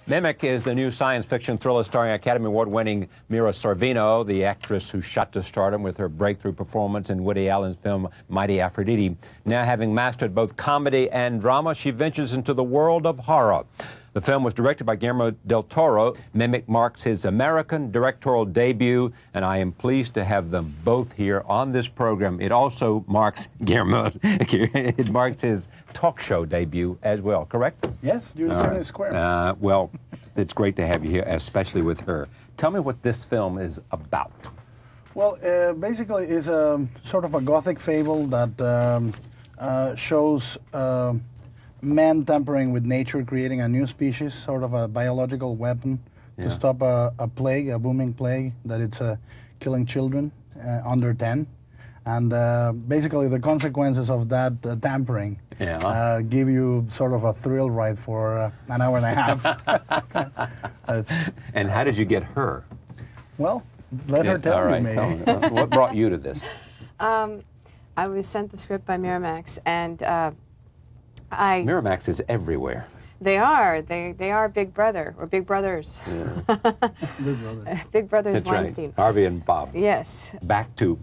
Mimic is the new science fiction thriller starring Academy Award-winning Mira Sorvino, the actress who shot to stardom with her breakthrough performance in Woody Allen's film Mighty Aphrodite. Now having mastered both comedy and drama, she ventures into the world of horror. The film was directed by Guillermo del Toro. Mimic marks his American directorial debut, and I am pleased to have them both here on this program. It also marks Guillermo, it marks his talk show debut as well, correct? Yes, you're in the square. Well, it's great to have you here, especially with her. Tell me what this film is about. Well, basically it's a sort of a gothic fable that shows man tampering with nature, creating a new species, sort of a biological weapon to stop a plague, a booming plague, that it's killing children under 10. And basically the consequences of that tampering give you sort of a thrill ride for an hour and a half. And how did you get her? Well, let her tell me. What brought you to this? I was sent the script by Miramax, and Miramax is everywhere. They are. They are Big Brother, or Big Brothers. Yeah. Big Brother. Big Brothers That's Weinstein. Right. Harvey and Bob. Yes. Back to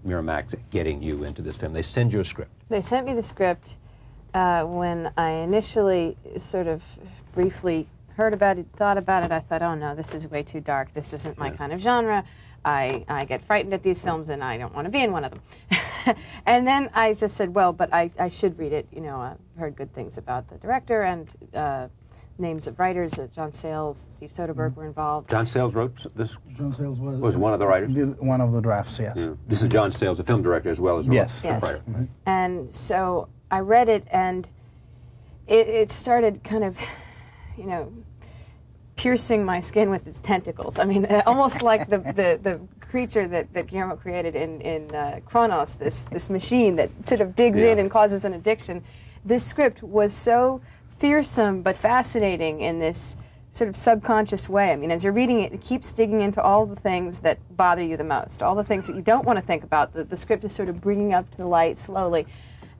Miramax getting you into this film. They send you a script. They sent me the script when I initially sort of briefly heard about it, thought about it. I thought, oh no, this is way too dark. This isn't my kind of genre. I get frightened at these films, and I don't want to be in one of them. And then I just said, well, but I should read it. You know, I've heard good things about the director, and names of writers. John Sayles, Steve Soderbergh were involved. John Sayles wrote this? John Sayles was one of the writers? One of the drafts, yes. Yeah. This is John Sayles, the film director, as well as yes. the writer. Mm-hmm. And so I read it, and it started kind of, you know, piercing my skin with its tentacles. I mean, almost like the creature that Guillermo created in Kronos, this machine that sort of digs in and causes an addiction. This script was so fearsome but fascinating in this sort of subconscious way. I mean, as you're reading it, it keeps digging into all the things that bother you the most, all the things that you don't want to think about. The script is sort of bringing up to the light slowly.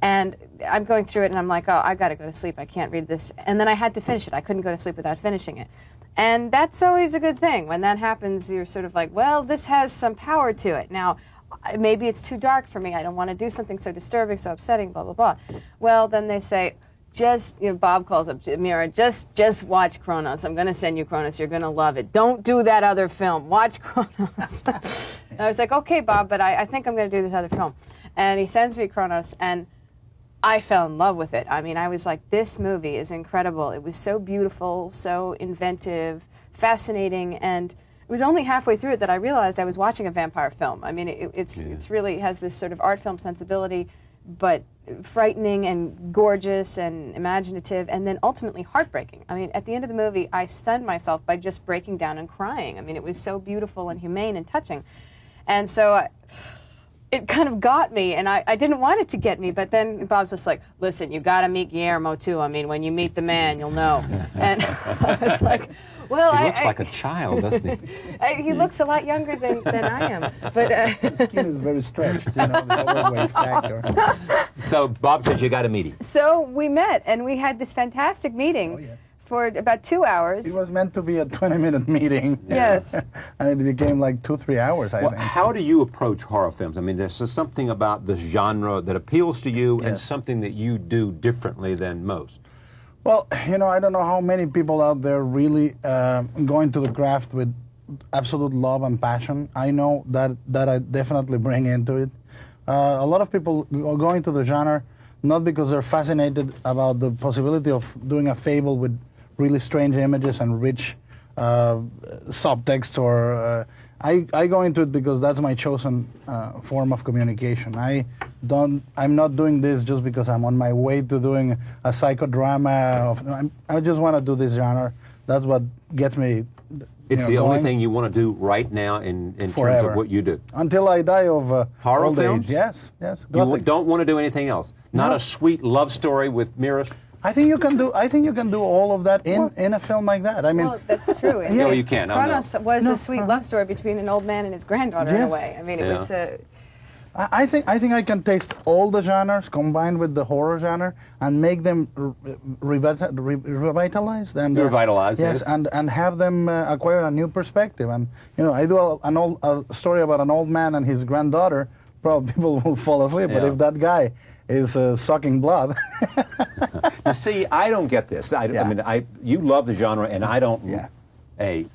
And I'm going through it, and I'm like, oh, I've got to go to sleep. I can't read this. And then I had to finish it. I couldn't go to sleep without finishing it. And that's always a good thing. When that happens, you're sort of like, well, this has some power to it. Now, maybe it's too dark for me. I don't want to do something so disturbing, so upsetting, blah, blah, blah. Well, then they say, just, you know, Bob calls up Mira, just watch Kronos. I'm going to send you Kronos. You're going to love it. Don't do that other film. Watch Kronos. And I was like, okay, Bob, but I think I'm going to do this other film. And he sends me Kronos, and I fell in love with it. I mean, I was like, this movie is incredible. It was so beautiful, so inventive, fascinating, and it was only halfway through it that I realized I was watching a vampire film. I mean, it's really has this sort of art film sensibility, but frightening and gorgeous and imaginative, and then ultimately heartbreaking. I mean, at the end of the movie, I stunned myself by just breaking down and crying. I mean, it was so beautiful and humane and touching. And so it kind of got me, and I didn't want it to get me, but then Bob's just like, listen, you got to meet Guillermo, too. I mean, when you meet the man, you'll know. And I was like, well, he looks like a child, doesn't he? He looks a lot younger than I am. But his skin is very stretched, you know, the overweight factor. So Bob says you got to meet him. So we met, and we had this fantastic meeting for about 2 hours. It was meant to be a 20-minute meeting. Yes. And it became like 2-3 hours, I think. How do you approach horror films? I mean, there's something about this genre that appeals to you and something that you do differently than most. Well, you know, I don't know how many people out there really go into the craft with absolute love and passion. I know that I definitely bring into it. A lot of people go into the genre not because they're fascinated about the possibility of doing a fable with really strange images and rich subtext, or I go into it because that's my chosen form of communication. I'm not doing this just because I'm on my way to doing a psychodrama. I just want to do this genre. That's what gets me. It's the only thing you want to do right now in terms of what you do. Until I die of horror old films? age. Yes. You don't want to do anything else. Not a sweet love story with Mira. I think you can do all of that in a film like that. I mean, well, that's true. No, you can't. Kronos was a sweet love story between an old man and his granddaughter in a way. I mean, it was I think I can taste all the genres combined with the horror genre and make them revitalized and Revitalized, yes, yes. and have them acquire a new perspective. And I do a story about an old man and his granddaughter. Probably people will fall asleep. But Yeah. if that guy is sucking blood, Now, see, I don't get this. I mean, you love the genre, and I don't. Yeah.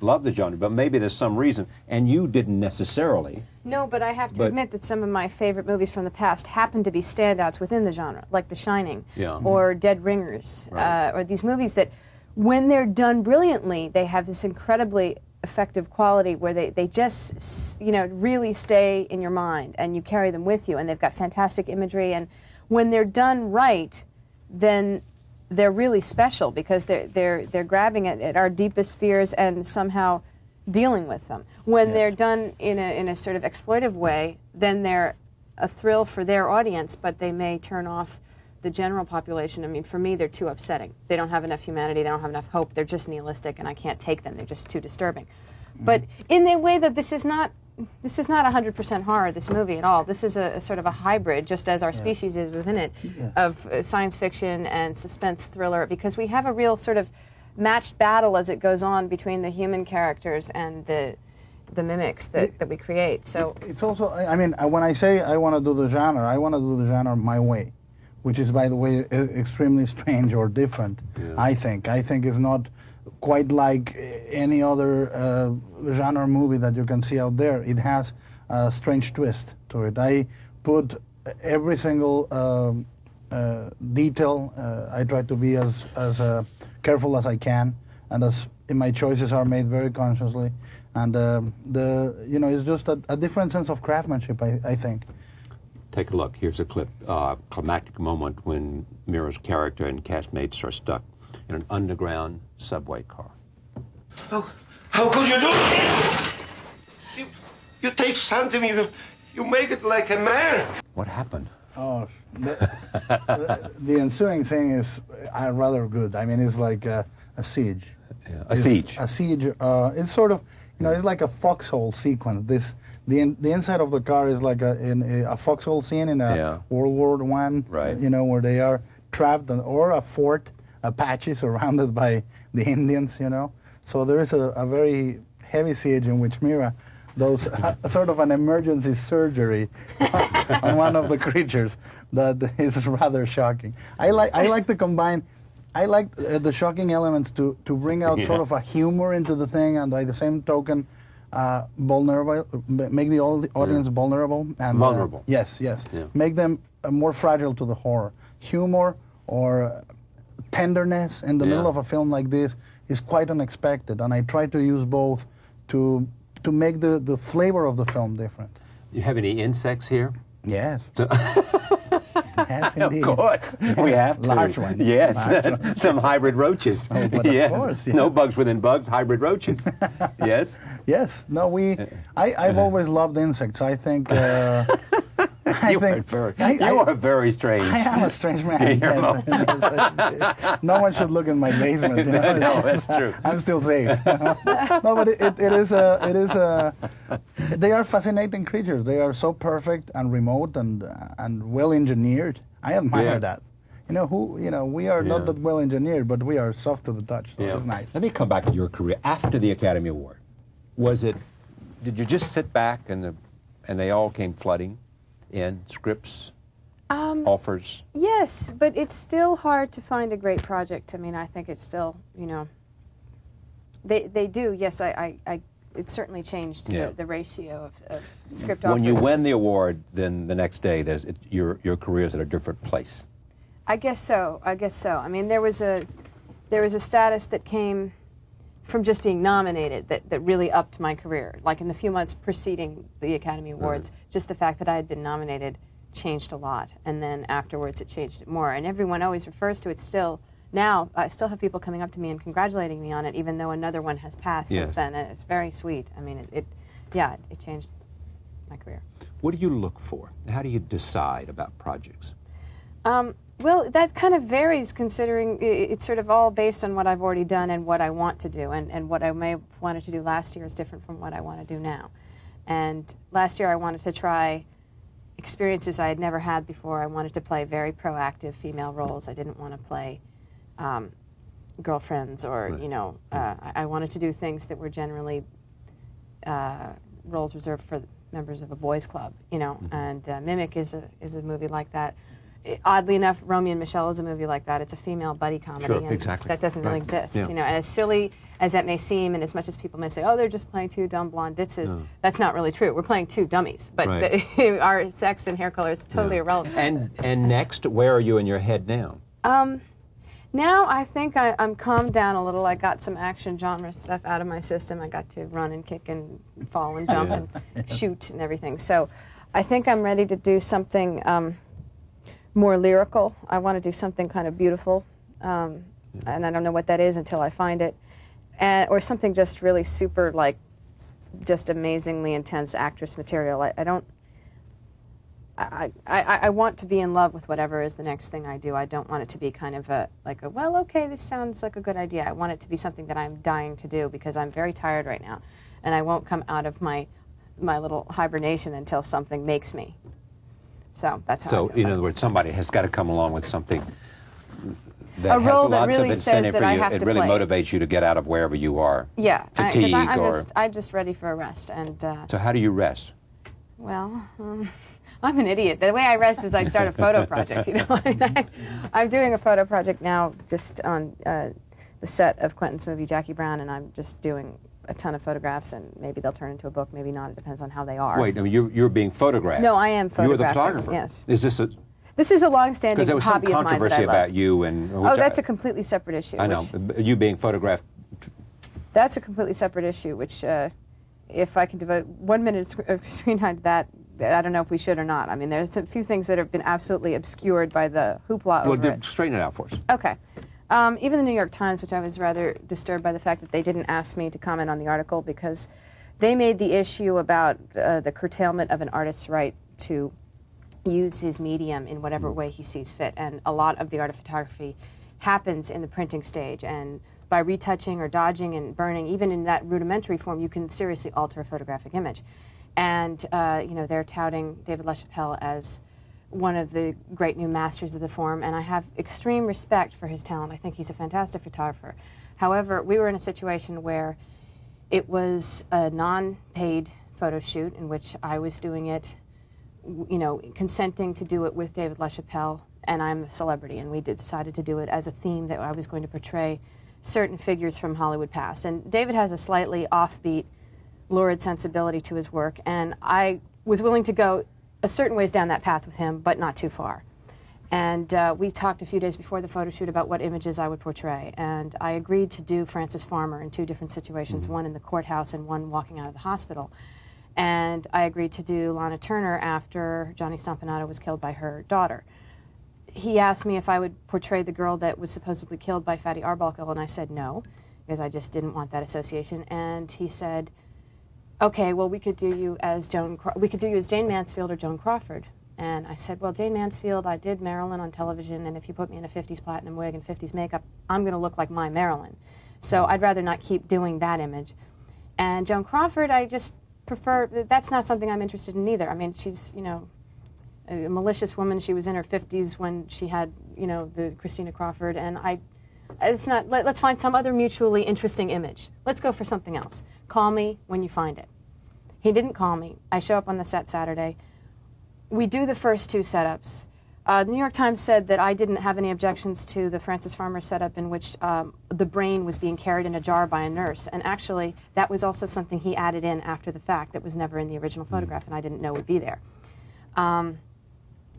Love the genre, but maybe there's some reason, and you didn't necessarily. No, but I have to admit that some of my favorite movies from the past happen to be standouts within the genre, like The Shining or Dead Ringers, Right. or these movies that, when they're done brilliantly, they have this incredibly effective quality where they just, really stay in your mind and you carry them with you, and they've got fantastic imagery, and when they're done right, then they're really special because they're grabbing at our deepest fears and somehow dealing with them. When they're done in a sort of exploitive way, then they're a thrill for their audience, but they may turn off the general population. I mean, for me, they're too upsetting. They don't have enough humanity. They don't have enough hope. They're just nihilistic, and I can't take them. They're just too disturbing. But in a way that this is not 100% horror, this movie at all. This is a sort of a hybrid, just as our species is within it, of science fiction and suspense thriller, because we have a real sort of matched battle as it goes on between the human characters and the mimics that we create. So it's also, I mean, when I say I want to do the genre, I want to do the genre my way, which is, by the way, extremely strange or different, I think. I think it's not quite like any other genre movie that you can see out there. It has a strange twist to it. I put every single detail. I try to be as careful as I can, and my choices are made very consciously. And it's just a different sense of craftsmanship, I think. Take a look. Here's a clip, climactic moment when Mira's character and castmates are stuck in an underground subway car. How could you do it? You take something, you make it like a man. What happened? Oh, the ensuing thing is rather good. I mean, it's like a siege. Yeah. A siege. A siege. It's sort of, it's like a foxhole sequence. The inside of the car is like a foxhole scene in a World War I. Right. Where they are trapped or a fort, Apache surrounded by the Indians. So there is a very heavy siege in which Mira does sort of an emergency surgery on one of the creatures that is rather shocking. I like to combine. I like the shocking elements to bring out sort of a humor into the thing, and by the same token, vulnerable, make the audience vulnerable and vulnerable. Yes. Yeah. Make them more fragile to the horror. Humor or tenderness in the middle of a film like this is quite unexpected, and I try to use both to make the flavor of the film different. You have any insects here? Yes. Yes, indeed. Of course. Yes. We have to. Large ones. Yes. Large ones. Some hybrid roaches. Oh, but yes. of course. Yeah. No bugs within bugs, hybrid roaches. Yes? Yes. No, I've always loved insects. I think... You are very strange. I am a strange man. Yes. No one should look in my basement. No, that's true. I'm still safe. No, but it is they are fascinating creatures. They are so perfect and remote and well engineered. I admire that. We are not that well engineered, but we are soft to the touch. So it's nice. Let me come back to your career after the Academy Award. Did you just sit back and they all came flooding in, scripts, offers? Yes, but it's still hard to find a great project. I mean, I think it's still, they do. Yes, it certainly changed the ratio of script offers. When you win the award, then the next day, your career is at a different place. I guess so. I mean, there was a status that came from just being nominated that really upped my career. Like in the few months preceding the Academy Awards, just the fact that I had been nominated changed a lot. And then afterwards it changed more. And everyone always refers to it still. Now, I still have people coming up to me and congratulating me on it, even though another one has passed since then. And it's very sweet. I mean, it changed my career. What do you look for? How do you decide about projects? Well, that kind of varies considering it's sort of all based on what I've already done and what I want to do. And what I may have wanted to do last year is different from what I want to do now. And last year I wanted to try, experiences I had never had before. I wanted to play very proactive female roles. I didn't want to play girlfriends or, you know, I wanted to do things that were generally roles reserved for members of a boys' club, you know, and Mimic is a movie like that. Oddly enough, Romeo and Michelle is a movie like that. It's a female buddy comedy. Sure, and exactly. that doesn't really exist, Yeah. you know, and as silly as that may seem, and as much as people may say, oh, they're just playing two dumb blonde ditzes, that's not really true. We're playing two dummies, but our sex and hair color is totally irrelevant. And next, where are you in your head now? Now I think I'm calmed down a little. I got some action genre stuff out of my system. I got to run and kick and fall and jump and shoot and everything. So I think I'm ready to do something more lyrical. I want to do something kind of beautiful, and I don't know what that is until I find it. Or something just really super, like, just amazingly intense actress material. I want to be in love with whatever is the next thing I do. I don't want it to be kind of well, okay, this sounds like a good idea. I want it to be something that I'm dying to do because I'm very tired right now, and I won't come out of my little hibernation until something makes me. So that's how I feel in other words, somebody has got to come along with something A that has role that lots really of says incentive that for I you. have It to really play. motivates you to get out of wherever you are. Yeah, Fatigue I'm just ready for a rest. And So how do you rest? well, I'm an idiot. The way I rest is I start a photo project. You know, I'm doing a photo project now, just on the set of Quentin's movie Jackie Brown, and I'm just doing a ton of photographs, and maybe they'll turn into a book, maybe not. It depends on how they are. Wait, I mean, you're being photographed. No, I am photographing. You're the photographer. Yes. Is this a? This is a long-standing Because there was some hobby of mine that I controversy love. about you and. Oh, that's a completely separate issue. I know. You being photographed. That's a completely separate issue, which if I can devote 1 minute of screen time to that, I don't know if we should or not. I mean, there's a few things that have been absolutely obscured by the hoopla over it. Straighten it out for us. Okay. Even the New York Times, which I was rather disturbed by the fact that they didn't ask me to comment on the article because they made the issue about the curtailment of an artist's right to use his medium in whatever way he sees fit. And a lot of the art of photography happens in the printing stage. And by retouching or dodging and burning, even in that rudimentary form, you can seriously alter a photographic image. And, you know, they're touting David LaChapelle as one of the great new masters of the form, and I have extreme respect for his talent. I think he's a fantastic photographer. However, we were in a situation where it was a non-paid photo shoot in which I was doing it, you know, consenting to do it with David LaChapelle, and I'm a celebrity, and we decided to do it as a theme that I was going to portray certain figures from Hollywood past. And David has a slightly offbeat, lurid sensibility to his work, and I was willing to go a certain ways down that path with him, but not too far. And we talked a few days before the photo shoot about what images I would portray, and I agreed to do Frances Farmer in two different situations, one in the courthouse and one walking out of the hospital. And I agreed to do Lana Turner after Johnny Stompanato was killed by her daughter. He asked me if I would portray the girl that was supposedly killed by Fatty Arbuckle, and I said no, because I just didn't want that association. And he said, okay, well, we could do you as Jane Mansfield or Joan Crawford. And I said, well, Jane Mansfield, I did Marilyn on television, and if you put me in a 50s platinum wig and 50s makeup, I'm going to look like my Marilyn. So I'd rather not keep doing that image. And Joan Crawford, I just prefer, that's not something I'm interested in either. I mean, she's, you know, a malicious woman. She was in her 50s when she had, you know, the Christina Crawford, and it's not, let's find some other mutually interesting image. Let's go for something else. Call me when you find it. He didn't call me. I show up on the set Saturday. We do the first two setups. The New York Times said that I didn't have any objections to the Frances Farmer setup in which the brain was being carried in a jar by a nurse. And actually, that was also something he added in after the fact that was never in the original photograph, and I didn't know would be there.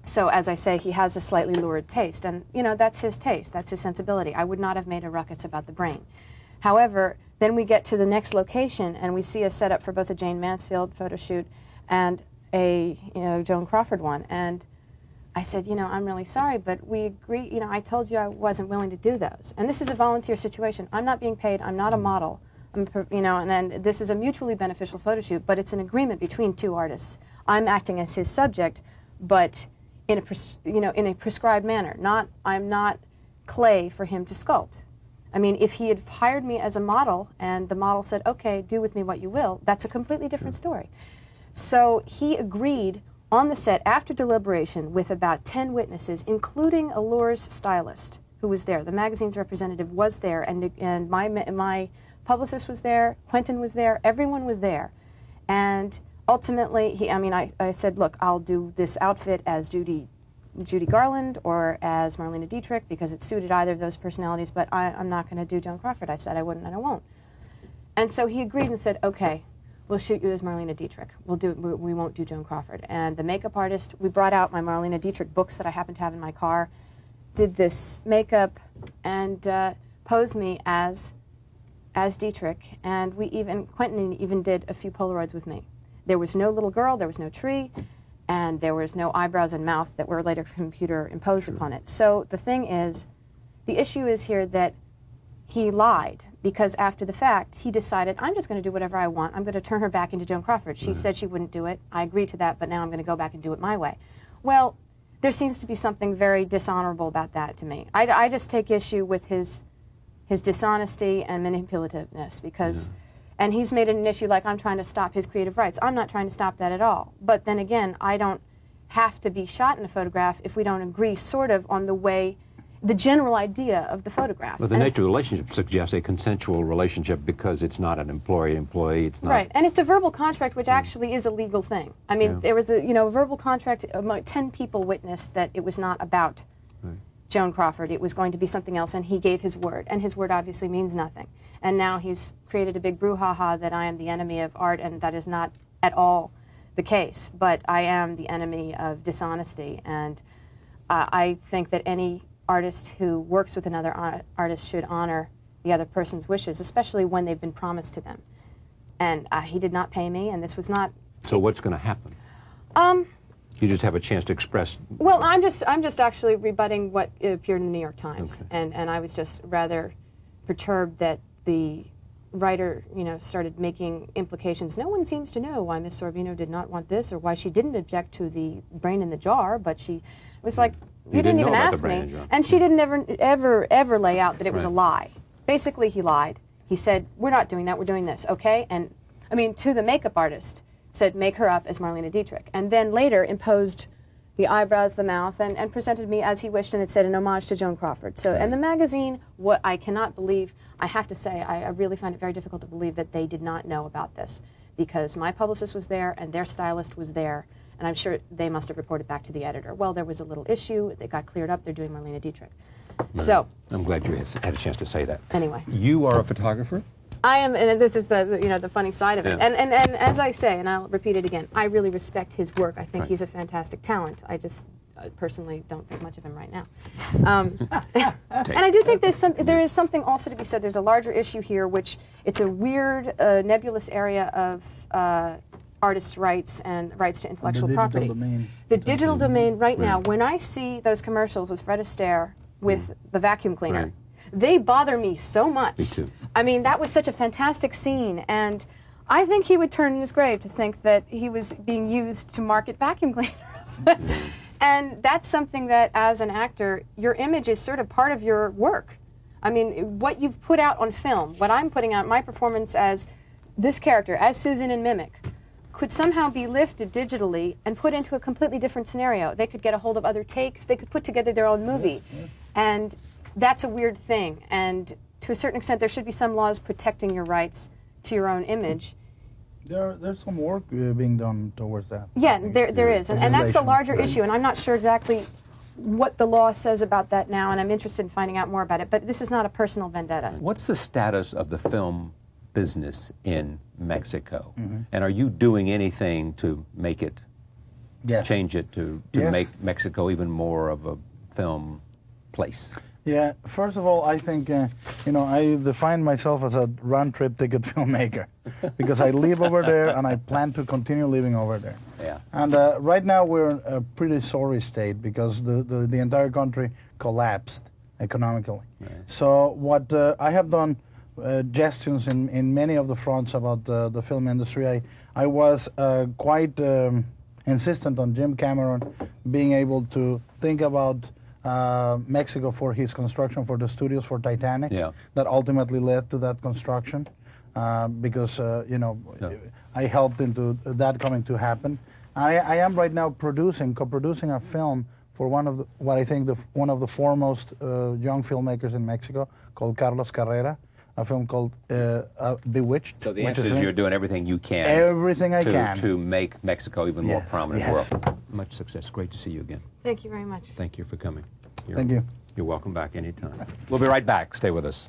So as I say, he has a slightly lurid taste, and you know, that's his taste, that's his sensibility. I would not have made a ruckus about the brain. However, then we get to the next location and we see a setup for both a Jane Mansfield photo shoot and a, you know, Joan Crawford one. And I said, you know, I'm really sorry, but we agree, you know, I told you I wasn't willing to do those. And this is a volunteer situation. I'm not being paid, I'm not a model. You know, and then this is a mutually beneficial photo shoot, but it's an agreement between two artists. I'm acting as his subject, but in a prescribed manner. I'm not clay for him to sculpt. I mean, if he had hired me as a model and the model said, okay, do with me what you will, that's a completely different story. So he agreed on the set after deliberation with about 10 witnesses, including Allure's stylist, who was there. The magazine's representative was there, and my publicist was there, Quentin was there, everyone was there. And ultimately, I said, look, I'll do this outfit as Judy Garland or as Marlene Dietrich because it suited either of those personalities, but I'm not going to do Joan Crawford. I said I wouldn't and I won't. And so he agreed and said, okay, we'll shoot you as Marlene Dietrich. We won't do Joan Crawford. And the makeup artist, we brought out my Marlene Dietrich books that I happen to have in my car, did this makeup, and posed me as Dietrich. And Quentin even did a few Polaroids with me. There was no little girl, there was no tree, and there was no eyebrows and mouth that were later computer imposed upon it. So the thing is, the issue is here that he lied, because after the fact, he decided, I'm just going to do whatever I want. I'm going to turn her back into Joan Crawford. She said she wouldn't do it. I agreed to that, but now I'm going to go back and do it my way. Well, there seems to be something very dishonorable about that to me. I just take issue with his dishonesty and manipulativeness, because, and he's made it an issue like I'm trying to stop his creative rights. I'm not trying to stop that at all. But then again, I don't have to be shot in a photograph if we don't agree sort of on the general idea of the photograph. Well, the nature of the relationship suggests a consensual relationship because it's not an employee-employee. It's not. Right, and it's a verbal contract, which actually is a legal thing. I mean, there was a verbal contract. 10 people witnessed that it was not about Joan Crawford. It was going to be something else, and he gave his word, and his word obviously means nothing. And now he's created a big brouhaha that I am the enemy of art, and that is not at all the case. But I am the enemy of dishonesty, and I think that any artist who works with another artist should honor the other person's wishes, especially when they've been promised to them. And he did not pay me, and this was not. So what's going to happen? You just have a chance to express. Well, I'm just actually rebutting what appeared in the New York Times, and I was just rather perturbed that the writer, started making implications. No one seems to know why Miss Sorvino did not want this, or why she didn't object to the brain in the jar, but she was like. You didn't even ask me, and she didn't ever lay out that it was a lie. Basically, he lied. He said, we're not doing that, we're doing this, okay? And, to the makeup artist, said, make her up as Marlene Dietrich. And then later imposed the eyebrows, the mouth, and presented me as he wished, and it said an homage to Joan Crawford. So, and the magazine, what I cannot believe, I have to say, I really find it very difficult to believe that they did not know about this, because my publicist was there, and their stylist was there, and I'm sure they must have reported back to the editor. Well, there was a little issue. It got cleared up. They're doing Marlene Dietrich. So I'm glad you had a chance to say that. Anyway. You are a photographer? I am, and this is the funny side of it. And as I say, and I'll repeat it again, I really respect his work. I think he's a fantastic talent. I just personally don't think much of him right now. And I do think there is something also to be said. There's a larger issue here, which it's a weird, nebulous area of artists' rights and rights to intellectual property. The digital domain right now, when I see those commercials with Fred Astaire with the vacuum cleaner, they bother me so much. Me too. That was such a fantastic scene, and I think he would turn in his grave to think that he was being used to market vacuum cleaners. And that's something that, as an actor, your image is sort of part of your work. What you've put out on film, what I'm putting out, my performance as this character, as Susan in Mimic, could somehow be lifted digitally and put into a completely different scenario. They could get a hold of other takes. They could put together their own movie. And that's a weird thing. And to a certain extent, there should be some laws protecting your rights to your own image. There's some work being done towards that. Yeah, there is. And that's the larger issue. And I'm not sure exactly what the law says about that now, and I'm interested in finding out more about it. But this is not a personal vendetta. What's the status of the film business in Mexico? And are you doing anything to make it, change it, to make Mexico even more of a film place? Yeah, first of all, I think, I define myself as a round-trip ticket filmmaker because I live over there and I plan to continue living over there. Yeah. And right now we're in a pretty sorry state because the entire country collapsed economically. Right. So what I have done gestions in many of the fronts about the film industry. I was quite insistent on Jim Cameron being able to think about Mexico for his construction for the studios for Titanic. That ultimately led to that construction because I helped into that coming to happen. I am right now co-producing a film for one of one of the foremost young filmmakers in Mexico, called Carlos Carrera, a film called Bewitched. So the answer is you're doing everything you can. Everything I can. To make Mexico even more prominent in the Yes. world. Much success. Great to see you again. Thank you very much. Thank you for coming. Thank you. You're welcome back anytime. We'll be right back. Stay with us.